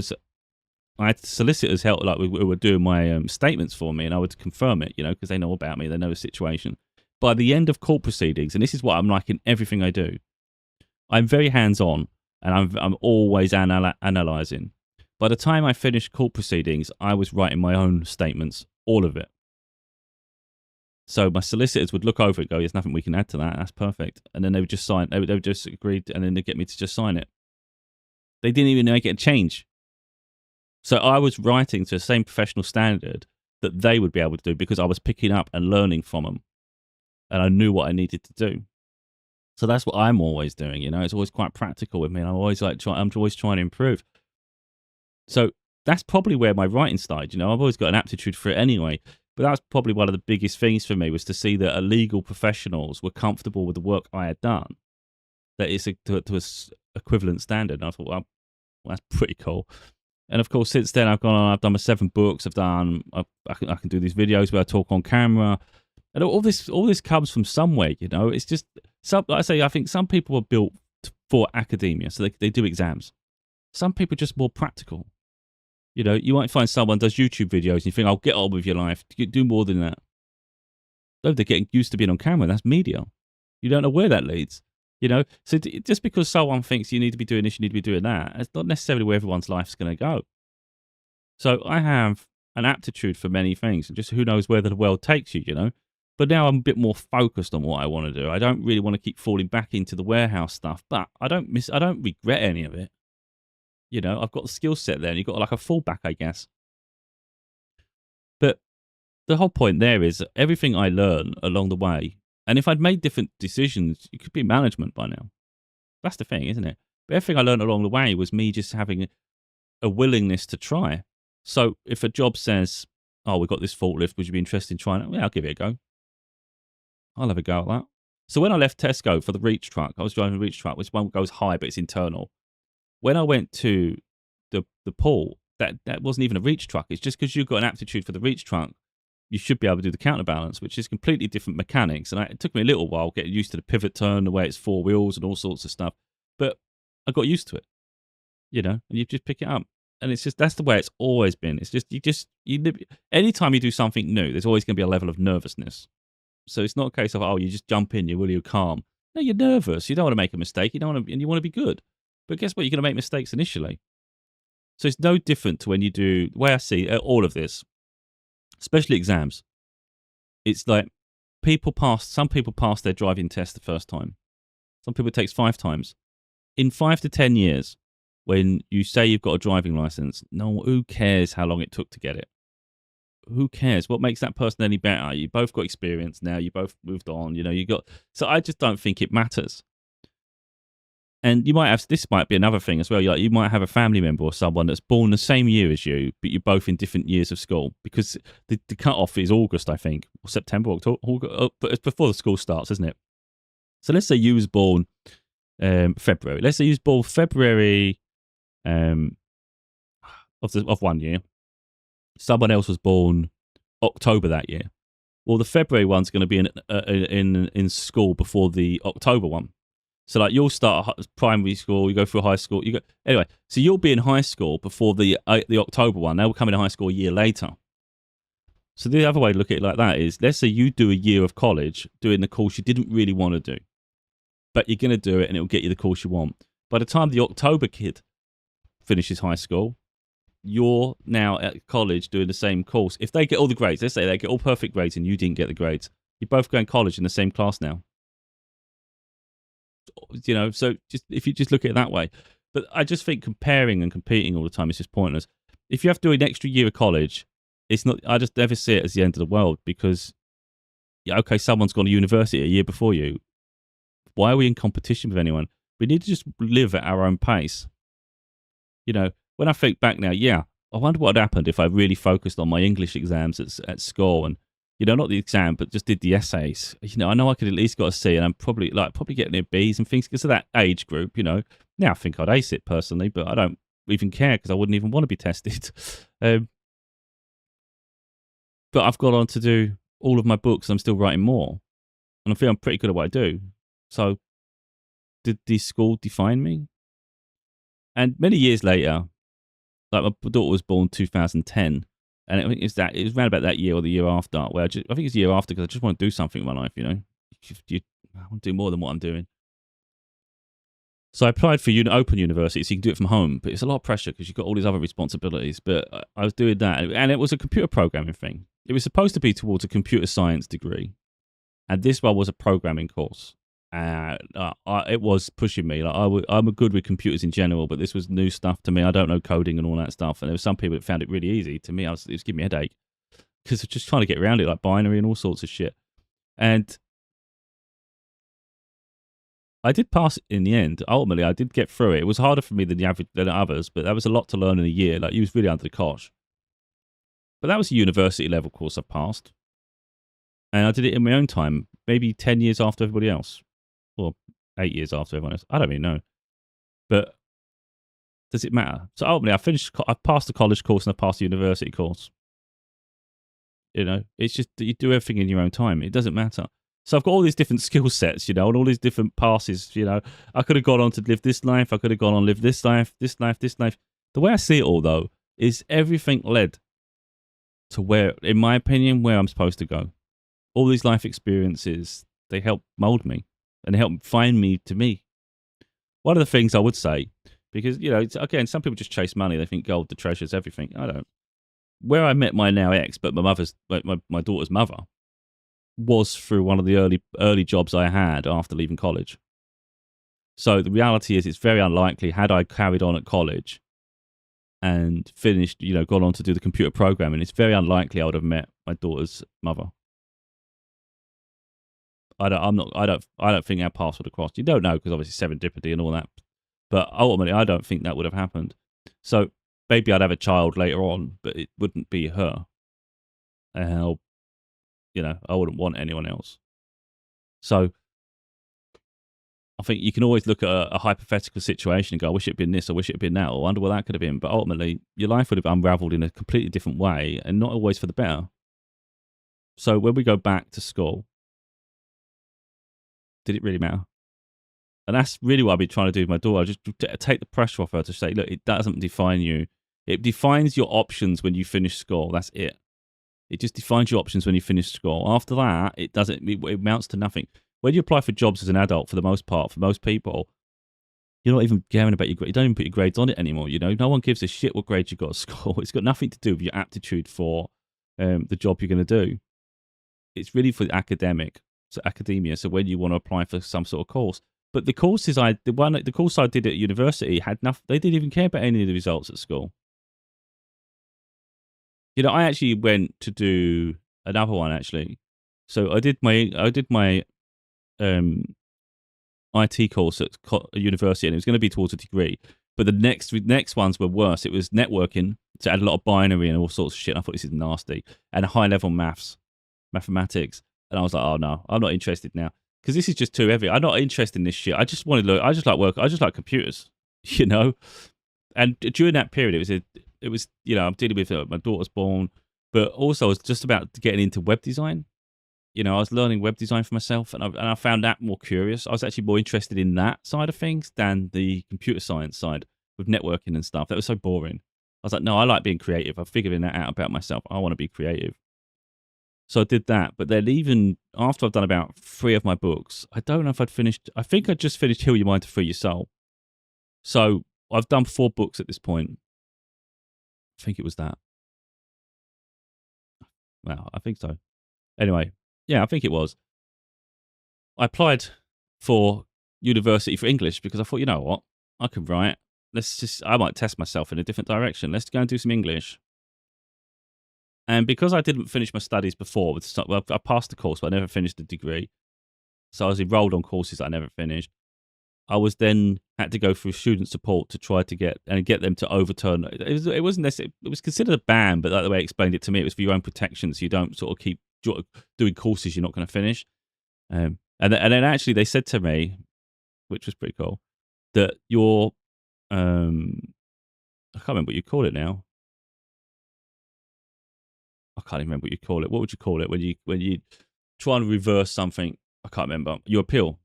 had solicitors help, like, who were doing my statements for me, and I would confirm it, because they know about me, they know the situation. By the end of court proceedings, and this is what I'm like in everything I do, I'm very hands-on, and I'm always analysing. By the time I finished court proceedings, I was writing my own statements, all of it. So my solicitors would look over it and go, there's nothing we can add to that, that's perfect. And then they would just sign, they would just agree, and then they'd get me to just sign it. They didn't even make it a change. So I was writing to the same professional standard that they would be able to do because I was picking up and learning from them. And I knew what I needed to do. So that's what I'm always doing, It's always quite practical with me. And I'm always I'm always trying to improve. So that's probably where my writing started, I've always got an aptitude for it anyway. But that was probably one of the biggest things for me, was to see that legal professionals were comfortable with the work I had done, that it's to an equivalent standard. And I thought, well, that's pretty cool. And of course, since then, I've done my 7 books. I can do these videos where I talk on camera, and all this comes from somewhere. It's just like I say, I think some people are built for academia, so they do exams. Some people are just more practical. You might find someone does YouTube videos, and you think, "I'll get on with your life. Do more than that." No, they're getting used to being on camera. That's media. You don't know where that leads. So just because someone thinks you need to be doing this, you need to be doing that, it's not necessarily where everyone's life's going to go. So I have an aptitude for many things, and just who knows where the world takes you, But now I'm a bit more focused on what I want to do. I don't really want to keep falling back into the warehouse stuff, but I don't regret any of it. I've got the skill set there, and you've got like a fallback, I guess. But the whole point there is everything I learn along the way. And if I'd made different decisions, it could be management by now. That's the thing, isn't it? But everything I learned along the way was me just having a willingness to try. So if a job says, "Oh, we've got this forklift, would you be interested in trying it?" Yeah, I'll give it a go. I'll have a go at that. So when I left Tesco for the reach truck, I was driving a reach truck, which one goes high, but it's internal. When I went to the pool, that wasn't even a reach truck. It's just because you've got an aptitude for the reach truck, you should be able to do the counterbalance, which is completely different mechanics. And it took me a little while getting used to the pivot turn, the way it's 4 wheels and all sorts of stuff. But I got used to it, and you just pick it up. And it's just, that's the way it's always been. It's just, anytime you do something new, there's always going to be a level of nervousness. So it's not a case of, you just jump in, you're really calm. No, you're nervous. You don't want to make a mistake. And you want to be good. But guess what? You're going to make mistakes initially. So it's no different to when you do, the way I see all of this, especially exams. It's like some people pass their driving test the first time. Some people it takes 5 times. In 5 to 10 years, when you say you've got a driving license, who cares how long it took to get it? Who cares? What makes that person any better? You both got experience now. You both moved on. So I just don't think it matters. And this might be another thing as well. You might have a family member or someone that's born the same year as you, but you're both in different years of school, because the cut-off is August, I think, or September, October, but it's before the school starts, isn't it? So let's say you was born February. Let's say you was born February of one year. Someone else was born October that year. Well, the February one's going to be in school before the October one. So like you'll start primary school, you go through high school, anyway. So you'll be in high school before the October one. They'll come into high school a year later. So the other way to look at it like that is, let's say you do a year of college doing the course you didn't really want to do, but you're going to do it and it'll get you the course you want. By the time the October kid finishes high school, you're now at college doing the same course. If they get all the grades, let's say they get all perfect grades and you didn't get the grades, you're both going to college in the same class now. So if you just look at it that way. But I just think comparing and competing all the time is just pointless. If you have to do an extra year of college, it's not. I just never see it as the end of the world, because, okay, someone's gone to university a year before you. Why are we in competition with anyone? We need to just live at our own pace. When I think back now, I wonder what had happened if I really focused on my English exams at school and, not the exam, but just did the essays. I know I could at least got a C, and I'm probably getting near B's and things because of that age group. Now I think I'd ace it personally, but I don't even care because I wouldn't even want to be tested. But I've gone on to do all of my books. I'm still writing more, and I feel I'm pretty good at what I do. So, did the school define me? And many years later, like my daughter was born 2010, and I think it was around about that year or the year after. Where I think it's the year after because I just want to do something in my life. I want to do more than what I'm doing. So I applied for open university, so you can do it from home, but it's a lot of pressure because you've got all these other responsibilities. But I was doing that, and it was a computer programming thing. It was supposed to be towards a computer science degree, and this one was a programming course. It was pushing me. Like I'm good with computers in general, but this was new stuff to me. I don't know coding and all that stuff, and there were some people that found it really easy. To me, it was giving me a headache because I was just trying to get around it, like binary and all sorts of shit. And I did pass it in the end. Ultimately, I did get through it. It was harder for me than others, but that was a lot to learn in a year. Like, you was really under the cosh. But that was a university level course I passed. And I did it in my own time, maybe 10 years after everybody else. Or 8 years after everyone else. I don't even know. But does it matter? So ultimately, I passed the college course and I passed the university course. It's just that you do everything in your own time. It doesn't matter. So I've got all these different skill sets, and all these different passes, I could have gone on to live this life. I could have gone on to live this life, this life, this life. The way I see it all, though, is everything led to where, in my opinion, where I'm supposed to go. All these life experiences, they help mold me and they help find me to me. One of the things I would say, because, again, some people just chase money. They think gold, the treasure's everything. I don't. Where I met my now ex, but my daughter's mother, was through one of the early jobs I had after leaving college. So the reality is, it's very unlikely, had I carried on at college and finished, gone on to do the computer programming, it's very unlikely I would have met my daughter's mother. I don't think our paths would have crossed. You don't know, because obviously serendipity and all that. But ultimately, I don't think that would have happened. So maybe I'd have a child later on, but it wouldn't be her. I wouldn't want anyone else. So I think you can always look at a hypothetical situation and go, I wish it had been this, I wish it had been that, or I wonder what that could have been. But ultimately, your life would have unraveled in a completely different way and not always for the better. So when we go back to school, did it really matter? And that's really what I've been trying to do with my daughter. Just take the pressure off her to say, look, it doesn't define you. It defines your options when you finish school. That's it. It just defines your options when you finish school. After that, it amounts to nothing. When you apply for jobs as an adult, for the most part, for most people, you're not even caring about your grades. You don't even put your grades on it anymore. No one gives a shit what grades you got at school. It's got nothing to do with your aptitude for the job you're going to do. It's really for academia. So when you want to apply for some sort of course, but the course I did at university had nothing. They didn't even care about any of the results at school. I actually went to do another one, actually. So I did my IT course at university, and it was going to be towards a degree. But the next ones were worse. It was networking, so it had a lot of binary and all sorts of shit. I thought, this is nasty. And high-level mathematics. And I was like, oh, no, I'm not interested now. Because this is just too heavy. I'm not interested in this shit. I just like work. I just like computers, And during that period, it was I'm dealing with my daughter's born, but also I was just about getting into web design. I was learning web design for myself, and I found that more curious. I was actually more interested in that side of things than the computer science side with networking and stuff. That was so boring. I was like, no, I like being creative. I'm figuring that out about myself. I want to be creative. So I did that. But then even after I've done about 3 of my books, I don't know if I'd finished. I think I'd just finished Heal Your Mind to Free Your Soul. So I've done 4 books at this point. I think it was that. Well, I think so. Anyway, yeah, I think it was. I applied for university for English because I thought, you know what? I can write. I might test myself in a different direction. Let's go and do some English. And because I didn't finish my studies before, I passed the course, but I never finished the degree. So I was enrolled on courses that I never finished. I was then had to go through student support to try to get them to overturn. It wasn't necessarily, it was considered a ban, but the way I explained it to me, it was for your own protection, so you don't sort of keep doing courses you're not going to finish. And then actually they said to me, which was pretty cool, that your I can't remember what you call it now. I can't even remember what you call it. What would you call it when you try and reverse something? I can't remember. You appeal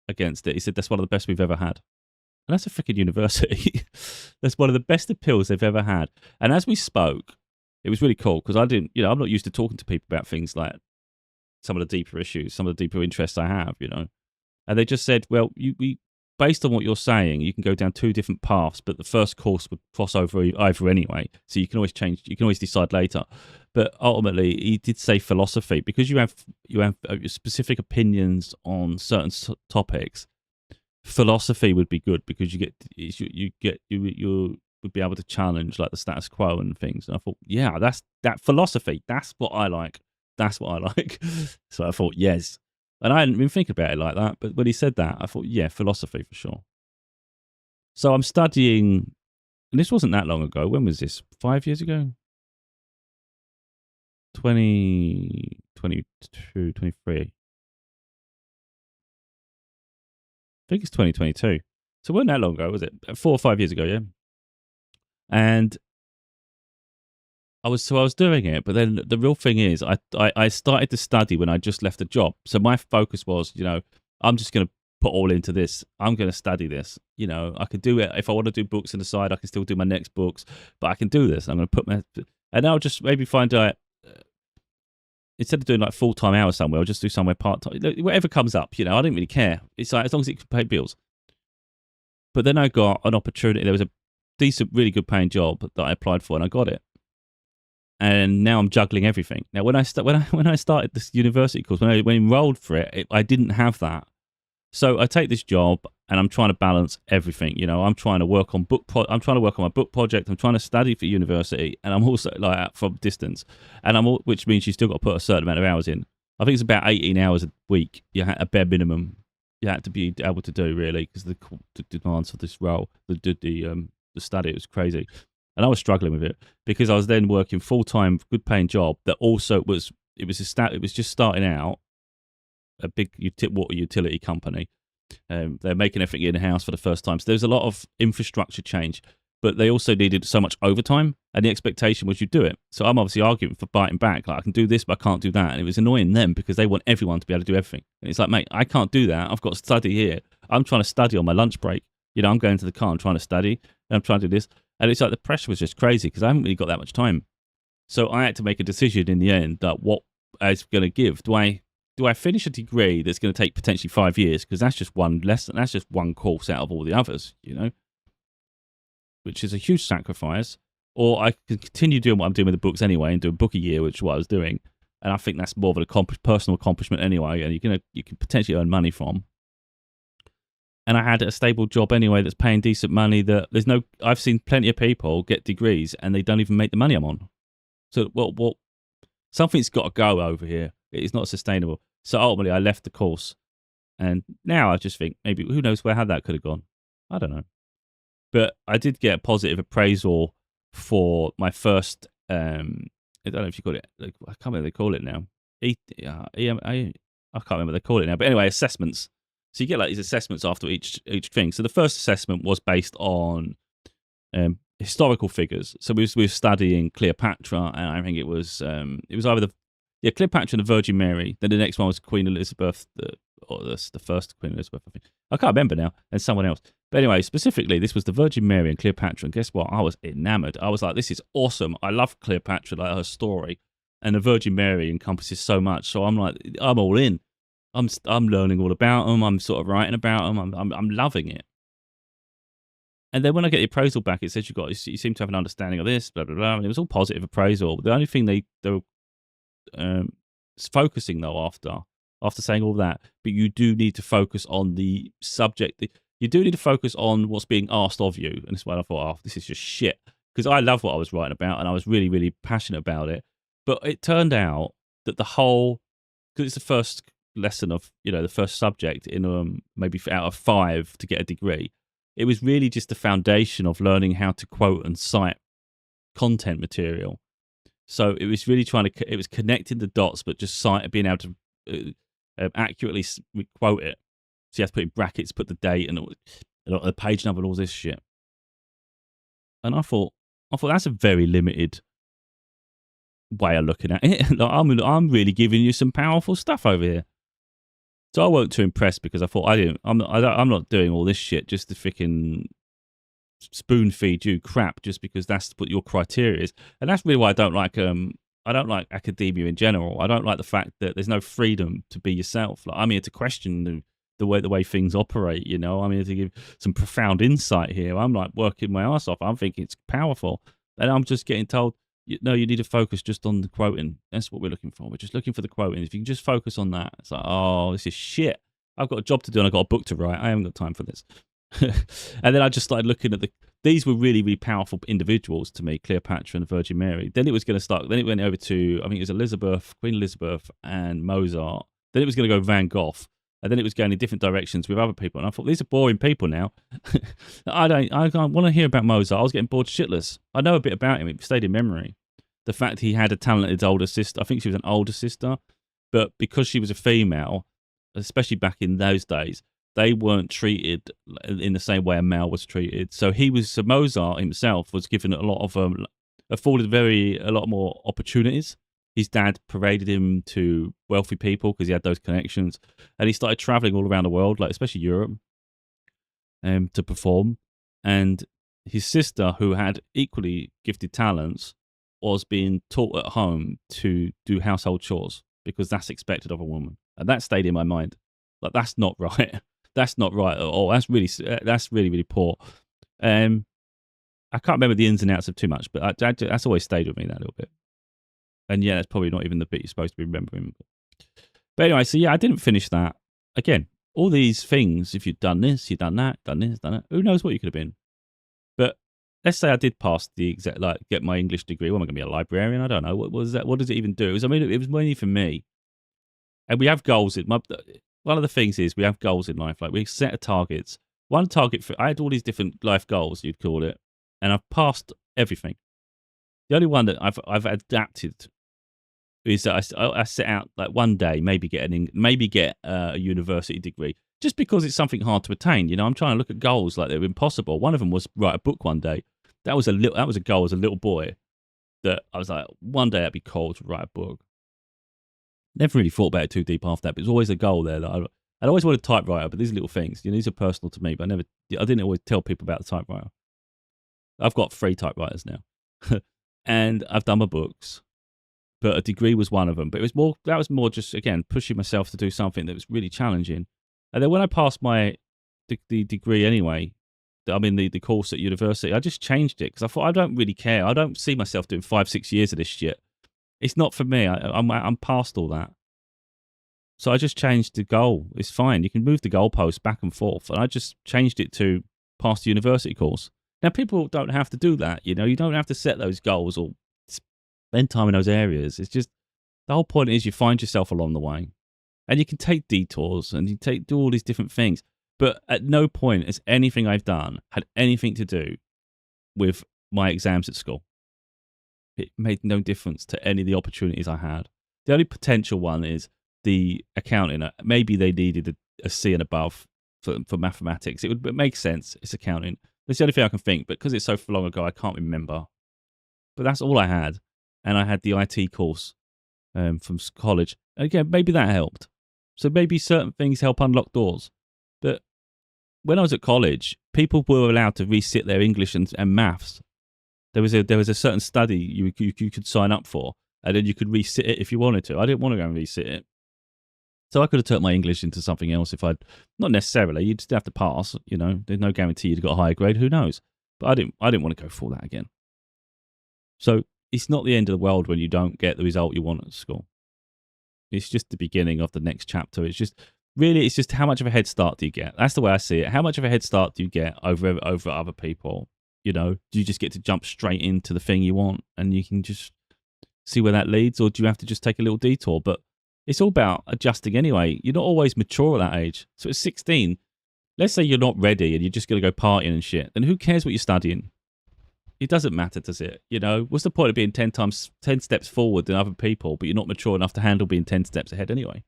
against it. He said that's one of the best we've ever had. And that's a freaking university. That's one of the best appeals they've ever had. And as we spoke, it was really cool because I didn't, I'm not used to talking to people about things like some of the deeper issues, some of the deeper interests I have, And they just said, well, we based on what you're saying, you can go down two different paths, but the first course would cross over either anyway. So you can always change, you can always decide later. But ultimately, he did say philosophy because you have specific opinions on certain topics. Philosophy would be good because you would be able to challenge like the status quo and things. And I thought, yeah, that's that philosophy. That's what I like. That's what I like. So I thought, yes. And I hadn't been thinking about it like that, but when he said that, I thought, yeah, philosophy for sure. So I'm studying, and this wasn't that long ago. When was this? 5 years ago? 2022, 23. I think it's 2022. So it wasn't that long ago, was it? 4 or 5 years ago, yeah. And I was doing it, but then the real thing is, I started to study when I just left a job. So my focus was, I'm just going to put all into this. I'm going to study this. I could do it if I want to do books on the side. I can still do my next books, but I can do this. I'm going to put and I'll just maybe find out instead of doing like full-time hours somewhere, I'll just do somewhere part-time. Whatever comes up, I didn't really care. It's like as long as it can pay bills. But then I got an opportunity. There was a decent, really good paying job that I applied for, and I got it. And now I'm juggling everything. Now, when I started this university course, when I enrolled for it, I didn't have that. So I take this job, and I'm trying to balance everything. I'm trying to work on I'm trying to work on my book project. I'm trying to study for university, and I'm also like from distance, which means you still got to put a certain amount of hours in. I think it's about 18 hours a week. A bare minimum you had to be able to do really because the demands for this role, the study, it was crazy. And I was struggling with it because I was then working full-time, good-paying job that also it was just starting out, a big water utility company. They're making everything in-house for the first time. So there's a lot of infrastructure change, but they also needed so much overtime, and the expectation was you do it. So I'm obviously arguing for biting back. Like, I can do this, but I can't do that. And it was annoying them because they want everyone to be able to do everything. And it's like, mate, I can't do that. I've got to study here. I'm trying to study on my lunch break. I'm going to the car, I'm trying to study, and I'm trying to do this. And it's like the pressure was just crazy because I haven't really got that much time. So I had to make a decision in the end that what I was going to give. Do I finish a degree that's going to take potentially 5 years? Because that's just one lesson. That's just one course out of all the others, which is a huge sacrifice. Or I can continue doing what I'm doing with the books anyway and do a book a year, which is what I was doing. And I think that's more of a personal accomplishment anyway, and you can potentially earn money from. And I had a stable job anyway that's paying decent money. I've seen plenty of people get degrees and they don't even make the money I'm on. So, well, something's got to go over here. It's not sustainable. So ultimately, I left the course, and now I just think maybe who knows how that could have gone. I don't know, but I did get a positive appraisal for my first. I don't know if you call it. I can't remember what they call it now. I can't remember what they call it now. But anyway, assessments. So you get like these assessments after each thing. So the first assessment was based on historical figures. So we were studying Cleopatra, and I think it was either Cleopatra and the Virgin Mary. Then the next one was Queen Elizabeth, the first Queen Elizabeth. I can't remember now, and someone else. But anyway, specifically, this was the Virgin Mary and Cleopatra. And guess what? I was enamored. I was like, this is awesome. I love Cleopatra, like her story, and the Virgin Mary encompasses so much. So I'm like, I'm all in. I'm learning all about them. I'm sort of writing about them. I'm loving it. And then when I get the appraisal back, it says you seem to have an understanding of this, blah blah blah. And it was all positive appraisal. The only thing they were focusing though after saying all that, but you do need to focus on the subject. You do need to focus on what's being asked of you. And that's why I thought, this is just shit, because I love what I was writing about and I was really really passionate about it. But it turned out that because it's the first lesson of the first subject in maybe out of 5 to get a degree, it was really just the foundation of learning how to quote and cite content material. So it was really it was connecting the dots, but just being able to accurately quote it. So you have to put in brackets, put the date and the page number and all this shit. And I thought that's a very limited way of looking at it. Like, I'm really giving you some powerful stuff over here. So I wasn't too impressed because I thought I'm not doing all this shit just to freaking spoon feed you crap just because that's what your criteria is. And that's really why I don't like academia in general. I don't like the fact that there's no freedom to be yourself. Like, I'm here to question the way things operate, you know. I'm here to give some profound insight here. I'm like working my ass off. I'm thinking it's powerful. And I'm just getting told, no, you need to focus just on the quoting. That's what we're looking for. We're just looking for the quoting. If you can just focus on that, it's like, oh, this is shit. I've got a job to do and I've got a book to write. I haven't got time for this. And then I just started looking at these were really, really powerful individuals to me, Cleopatra and the Virgin Mary. Then it was going to start, then it went over to, I think it was Queen Elizabeth and Mozart. Then it was going to go Van Gogh. And then it was going in different directions with other people. And I thought, these are boring people now. I don't want to hear about Mozart. I was getting bored shitless. I know a bit about him. It stayed in memory. The fact he had a talented older sister. I think she was an older sister. But because she was a female, especially back in those days, they weren't treated in the same way a male was treated. So Mozart himself was given a lot of, afforded a lot more opportunities. His dad paraded him to wealthy people because he had those connections. And he started traveling all around the world, like especially Europe, to perform. And his sister, who had equally gifted talents, was being taught at home to do household chores because that's expected of a woman. And that stayed in my mind. Like, that's not right. That's not right at all. That's really, really poor. I can't remember the ins and outs of too much, but that's always stayed with me that little bit. And yeah, that's probably not even the bit you're supposed to be remembering. But anyway, so yeah, I didn't finish that. Again, all these things, if you'd done this, you'd done that, done this, done that, who knows what you could have been. But let's say I did pass get my English degree. What am I going to be, a librarian? I don't know. What was that? What does it even do? It was mainly for me. And we have goals. One of the things is we have goals in life. Like, we set targets. One target I had all these different life goals, you'd call it, and I've passed everything. The only one that I've adapted is that I set out, like, one day maybe get a university degree, just because it's something hard to attain. You know, I'm trying to look at goals like they're impossible. One of them was write a book one day. That was a goal as a little boy that I was like, one day that'd be cool to write a book. Never really thought about it too deep after that, but it was always a goal there. That I'd always wanted a typewriter, but these little things, you know, these are personal to me. But I didn't always tell people about the typewriter. I've got 3 typewriters now, and I've done my books, but a degree was one of them. But that was more just, again, pushing myself to do something that was really challenging. And then when I passed the degree anyway, the course at university, I just changed it because I thought, I don't really care. I don't see myself doing 5-6 years of this shit. It's not for me. I'm past all that. So I just changed the goal. It's fine. You can move the goalposts back and forth. And I just changed it to pass the university course. Now, people don't have to do that. You know, you don't have to set those goals or spend time in those areas. It's just, the whole point is you find yourself along the way. And you can take detours and do all these different things. But at no point has anything I've done had anything to do with my exams at school. It made no difference to any of the opportunities I had. The only potential one is the accounting. Maybe they needed a C and above for mathematics. It make sense. It's accounting. That's the only thing I can think. But because it's so long ago, I can't remember. But that's all I had. And I had the IT course from college. Again, maybe that helped. So maybe certain things help unlock doors. But when I was at college, people were allowed to resit their English and maths. There was a certain study you could sign up for, and then you could resit it if you wanted to. I didn't want to go and resit it. So I could have turned my English into something else if I'd, not necessarily, you'd just have to pass, you know, there's no guarantee you'd got a higher grade, who knows? But I didn't want to go for that again. So it's not the end of the world when you don't get the result you want at school. It's just the beginning of the next chapter. It's just how much of a head start do you get? That's the way I see it. How much of a head start do you get over other people? You know, do you just get to jump straight into the thing you want and you can just see where that leads, or do you have to just take a little detour? But it's all about adjusting anyway. You're not always mature at that age. So at 16, let's say you're not ready and you're just going to go partying and shit, then who cares what you're studying? It doesn't matter, does it? You know, what's the point of being 10 steps forward than other people, but you're not mature enough to handle being 10 steps ahead anyway?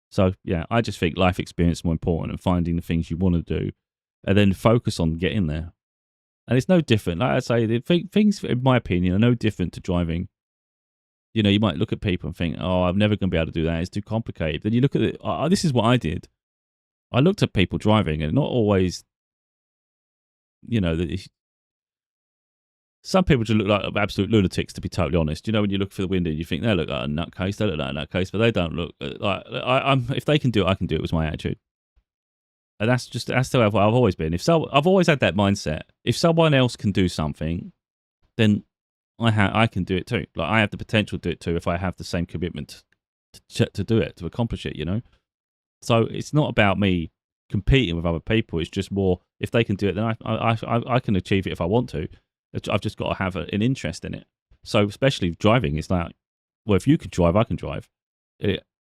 So, yeah, I just think life experience is more important and finding the things you want to do and then focus on getting there. And it's no different. Like I say, things, in my opinion, are no different to driving. You know, you might look at people and think, oh, I'm never going to be able to do that. It's too complicated. Then you look at it. This is what I did. I looked at people driving, and not always, you know, some people just look like absolute lunatics, to be totally honest. You know, when you look through the window, you think they look like a nutcase, they look like a nutcase, but they don't look like, I'm. If they can do it, I can do it, was my attitude. And that's the way I've always been. I've always had that mindset. If someone else can do something, then I can do it too. Like, I have the potential to do it too if I have the same commitment to do it, to accomplish it, you know? So it's not about me competing with other people. It's just more, if they can do it, then I can achieve it if I want to. I've just got to have an interest in it. So especially driving, it's like, well, if you can drive, I can drive.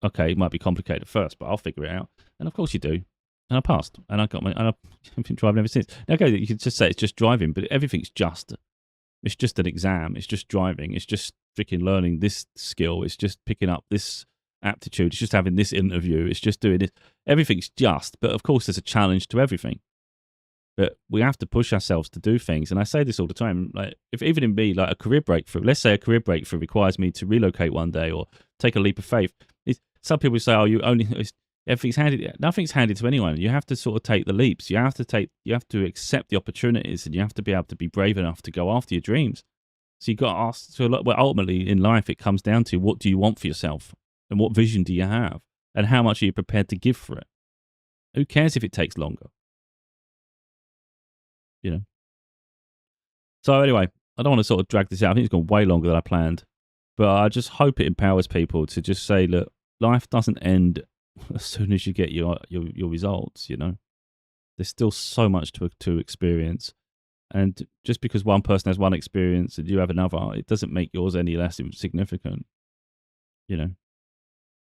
Okay, it might be complicated at first, but I'll figure it out. And of course you do. And I passed. And I've been driving ever since. Okay, you could just say it's just driving, but everything's just. It's just an exam. It's just driving. It's just freaking learning this skill. It's just picking up this aptitude. It's just having this interview. It's just doing it. Everything's just. But of course, there's a challenge to everything. But we have to push ourselves to do things. And I say this all the time. Like, if even in me, like a career breakthrough, let's say a career breakthrough requires me to relocate one day or take a leap of faith. Some people say, oh, everything's handed. Nothing's handed to anyone. You have to sort of take the leaps. You have to accept the opportunities, and you have to be able to be brave enough to go after your dreams. So you've got to ask. So, well, ultimately in life, it comes down to, what do you want for yourself, and what vision do you have, and how much are you prepared to give for it? Who cares if it takes longer? You know. So anyway, I don't want to sort of drag this out. I think it's gone way longer than I planned, but I just hope it empowers people to just say, look, life doesn't end as soon as you get your results. You know, there's still so much to experience, and just because one person has one experience and you have another, it doesn't make yours any less significant. You know,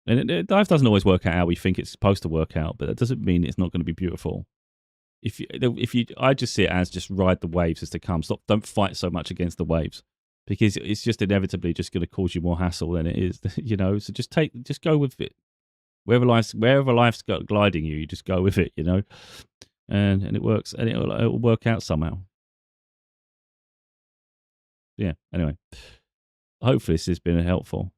and life doesn't always work out how we think it's supposed to work out, but that doesn't mean it's not going to be beautiful. I just see it as, just ride the waves as they come. Don't fight so much against the waves, because it's just inevitably just going to cause you more hassle than it is. You know, so just go with it. Wherever life's gliding you, you just go with it. You know, and it works, and it'll work out somehow. Yeah. Anyway, hopefully this has been helpful.